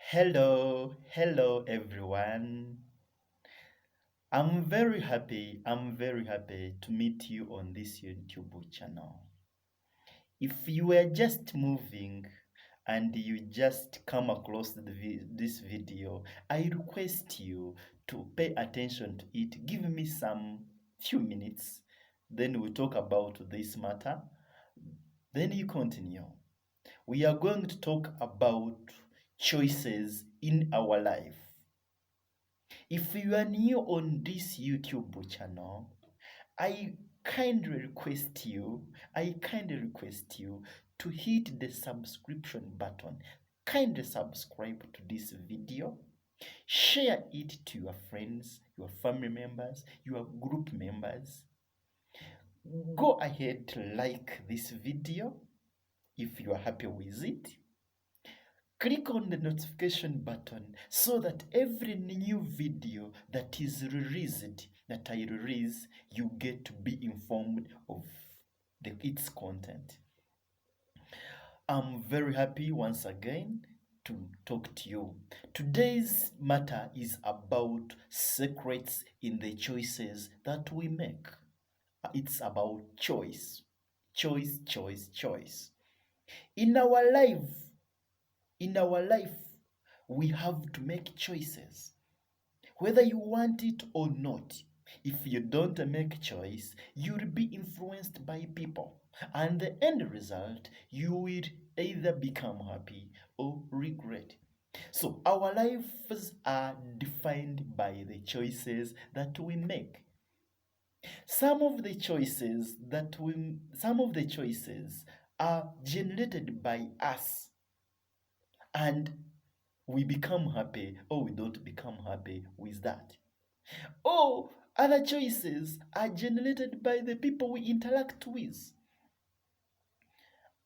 Hello everyone. I'm very happy to meet you on this YouTube channel. If you were just moving and you just come across this video, I request you to pay attention to it. Give me some few minutes, then we'll talk about this matter. Then you continue. We are going to talk about choices in our life. If you are new on this YouTube channel, I kindly request you to hit the subscription button. Kindly subscribe to this video. Share it to your friends, your family members, your group members. Go ahead to like this video if you are happy with it. Click on the notification button so that every new video that I release, you get to be informed of its content. I'm very happy once again to talk to you. Today's matter is about secrets in the choices that we make. It's about choice. Choice. In our life, we have to make choices, whether you want it or not. If you don't make choice, you'll be influenced by people, and the end result, you will either become happy or regret. So our lives are defined by the choices that we make. Some of the choices are generated by us, and we become happy or we don't become happy with that. Or other choices are generated by the people we interact with,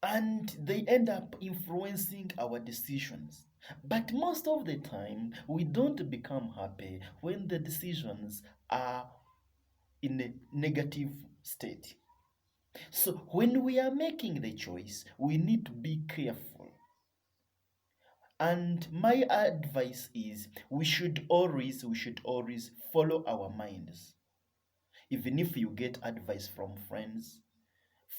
and they end up influencing our decisions. But most of the time, we don't become happy when the decisions are in a negative state. So when we are making the choice, we need to be careful. And my advice is we should always follow our minds. Even if you get advice from friends,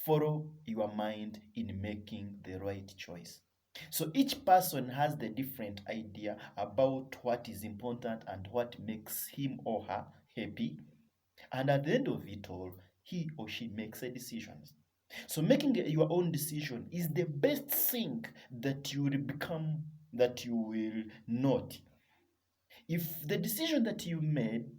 follow your mind in making the right choice. So each person has the different idea about what is important and what makes him or her happy. And at the end of it all, he or she makes a decision. So making your own decision is the best thing that you will not. If the decision that you made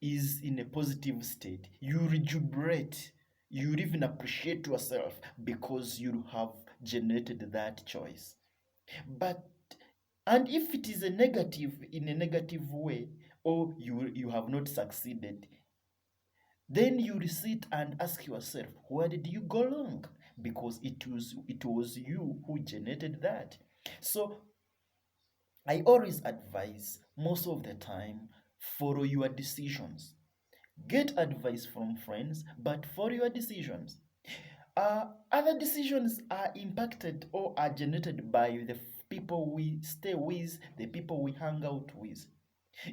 is in a positive state, you rejuvenate, you even appreciate yourself because you have generated that choice. And if it is in a negative way, or you have not succeeded, then you sit and ask yourself, where did you go wrong? Because it was you who generated that. So I always advise, most of the time, follow your decisions. Get advice from friends, but follow your decisions. Other decisions are impacted or are generated by the people we stay with, the people we hang out with.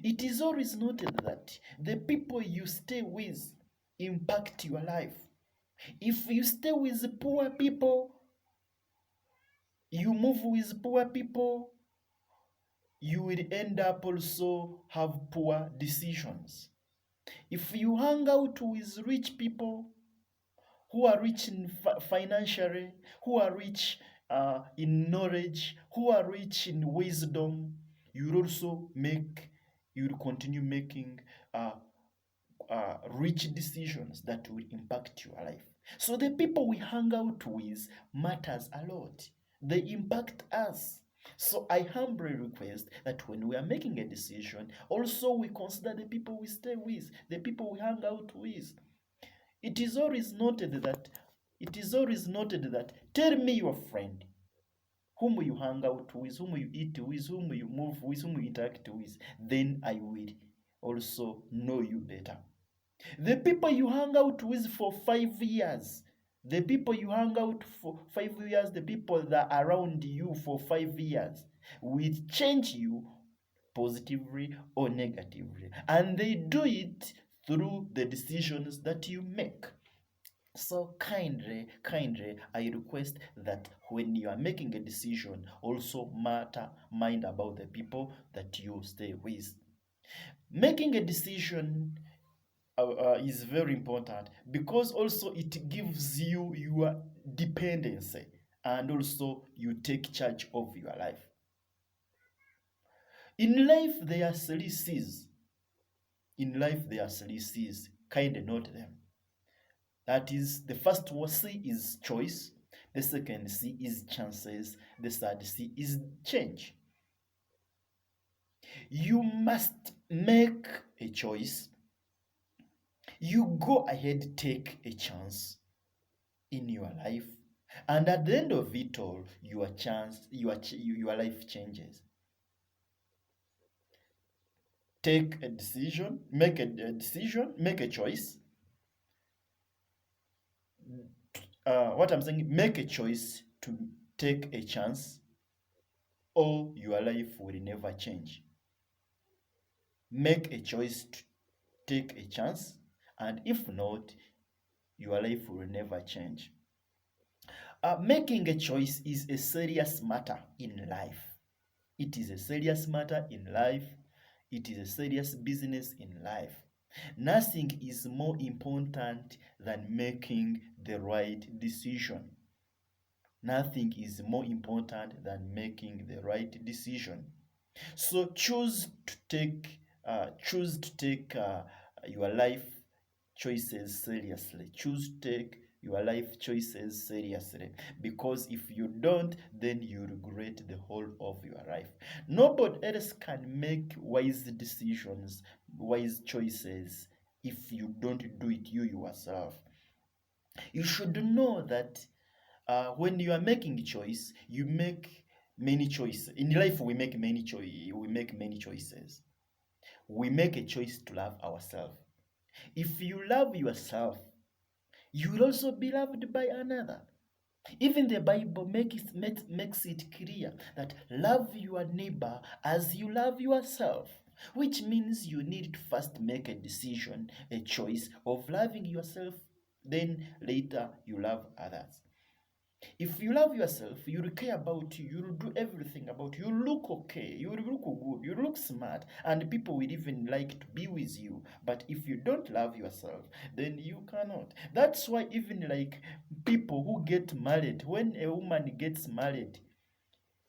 It is always noted that the people you stay with impact your life. If you stay with poor people, you move with poor people, you will end up also have poor decisions. If you hang out with rich people who are rich financially, who are rich in knowledge, who are rich in wisdom, you'll continue making rich decisions that will impact your life. So the people we hang out with matters a lot. They impact us. So I humbly request that when we are making a decision, also we consider the people we stay with, the people we hang out with. It is always noted that tell me your friend, whom you hang out with, whom you eat with, whom you move with, whom you interact with, then I will also know you better. The people you hang out with for 5 years, The people you hang out for 5 years, the people that are around you for 5 years will change you positively or negatively. And they do it through the decisions that you make. So kindly, I request that when you are making a decision, also mind about the people that you stay with. Making a decision is very important because also it gives you your dependency and also you take charge of your life. In life, there are three C's. In life, there are three C's. Kind note them. That is, the first C is choice. The second C is chances. The third C is change. You must make a choice. You go ahead, take a chance in your life, and at the end of it all, your life changes. Take a decision, make a decision, make a choice. What I'm saying, make a choice to take a chance, or your life will never change. Make a choice to take a chance, and if not, your life will never change. Making a choice is a serious matter in life. It is a serious matter in life. It is a serious business in life. Nothing is more important than making the right decision. Nothing is more important than making the right decision. So choose to take your life choices seriously. Choose to take your life choices seriously, because if you don't, then you regret the whole of your life. Nobody else can make wise decisions, wise choices, if you don't do it you yourself. You should know that when you are making a choice, you make many choices. In life, we make many choices. We make a choice to love ourselves. If you love yourself, you will also be loved by another. Even the Bible makes it clear that love your neighbor as you love yourself, which means you need to first make a decision, a choice of loving yourself, then later you love others. If you love yourself, you will care about you, you will do everything about you, you look okay, you will look good, you look smart, and people will even like to be with you. But if you don't love yourself, then you cannot. That's why even like people who get married, when a woman gets married,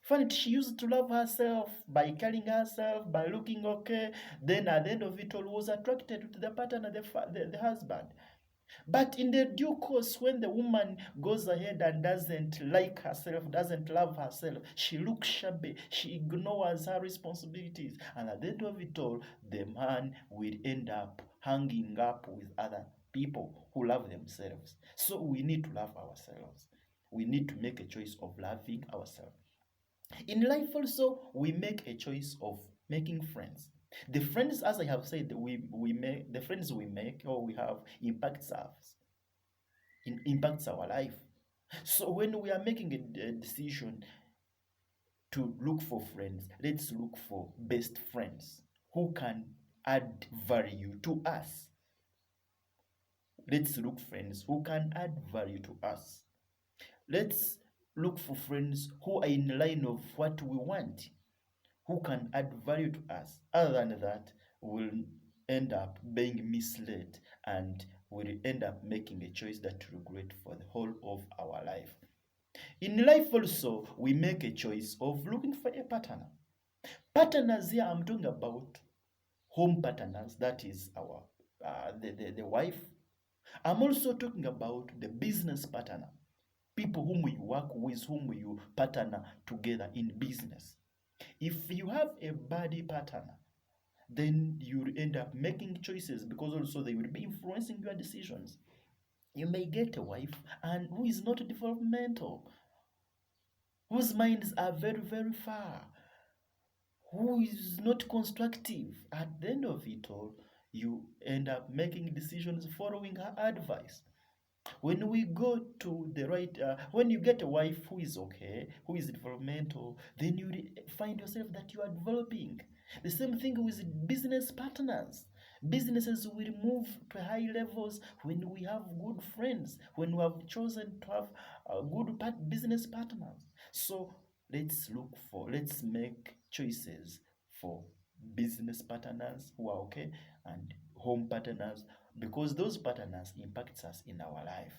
find she used to love herself by carrying herself, by looking okay, then at the end of it all was attracted to the partner, the husband. But in the due course, when the woman goes ahead and doesn't like herself, doesn't love herself, she looks shabby, she ignores her responsibilities, and at the end of it all, the man will end up hanging up with other people who love themselves. So we need to love ourselves. We need to make a choice of loving ourselves. In life also, we make a choice of making friends. The friends, as I have said, we make the friends we make or we have impacts us, impacts our life. So when we are making a decision to look for friends, let's look for best friends who can add value to us. Let's look friends who can add value to us. Let's look for friends who are in line of what we want, who can add value to us. Other than that, we'll end up being misled and we'll end up making a choice that we regret for the whole of our life. In life also, we make a choice of looking for a partner. Partners here, I'm talking about home partners, that is our the wife. I'm also talking about the business partner, people whom you work with, whom you partner together in business. If you have a body partner, then you will end up making choices because also they will be influencing your decisions. You may get a wife and who is not developmental, whose minds are very, very far, who is not constructive. At the end of it all, you end up making decisions following her advice. When we go to the right, when you get a wife who is okay, who is developmental, then you find yourself that you are developing. The same thing with business partners. Businesses will move to high levels when we have good friends, when we have chosen to have good business partners. So let's make choices for business partners who are okay and home partners, because those partners impacts us in our life.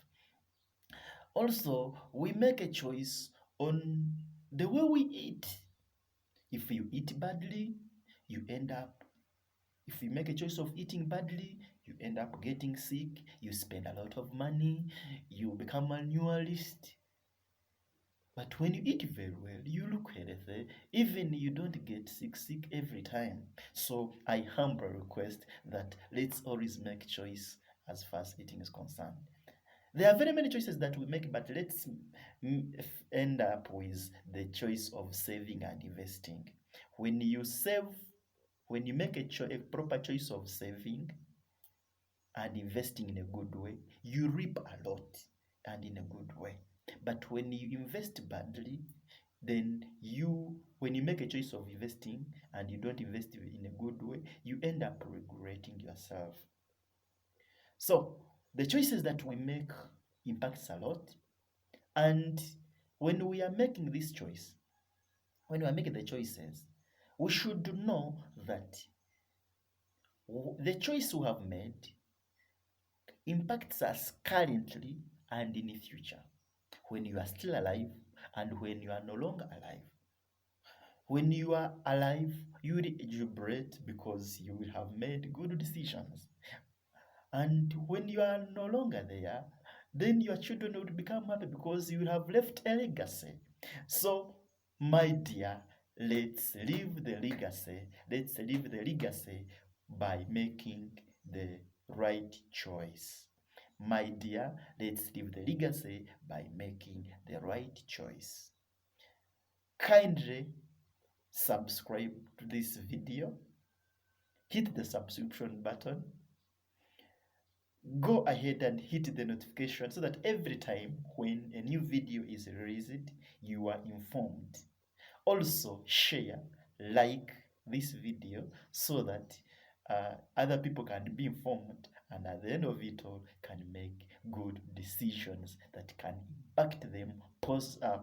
Also, we make a choice on the way we eat. If you eat badly, you end up, if you make a choice of eating badly, you end up getting sick, you spend a lot of money, you become a neuralist. But when you eat very well, you look healthy, even you don't get sick every time. So I humbly request that let's always make choice as far as eating is concerned. There are very many choices that we make, but let's end up with the choice of saving and investing. When you save, when you make a proper choice of saving and investing in a good way, you reap a lot and in a good way. But when you invest badly, then when you make a choice of investing and you don't invest in a good way, you end up regretting yourself. So the choices that we make impacts a lot. And when we are making this choice, when we are making the choices, we should know that the choice we have made impacts us currently and in the future, when you are still alive and when you are no longer alive. When you are alive, you will jubilate because you will have made good decisions. And when you are no longer there, then your children will become happy because you will have left a legacy. So, my dear, let's leave the legacy. Let's leave the legacy by making the right choice. My dear, let's leave the legacy by making the right choice. Kindly subscribe to this video, hit the subscription button, go ahead and hit the notification so that every time when a new video is released, you are informed. Also, share, like this video so that other people can be informed, and at the end of it all can make good decisions that can impact them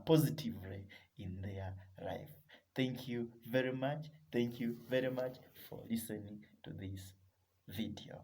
positively in their life. Thank you very much. Thank you very much for listening to this video.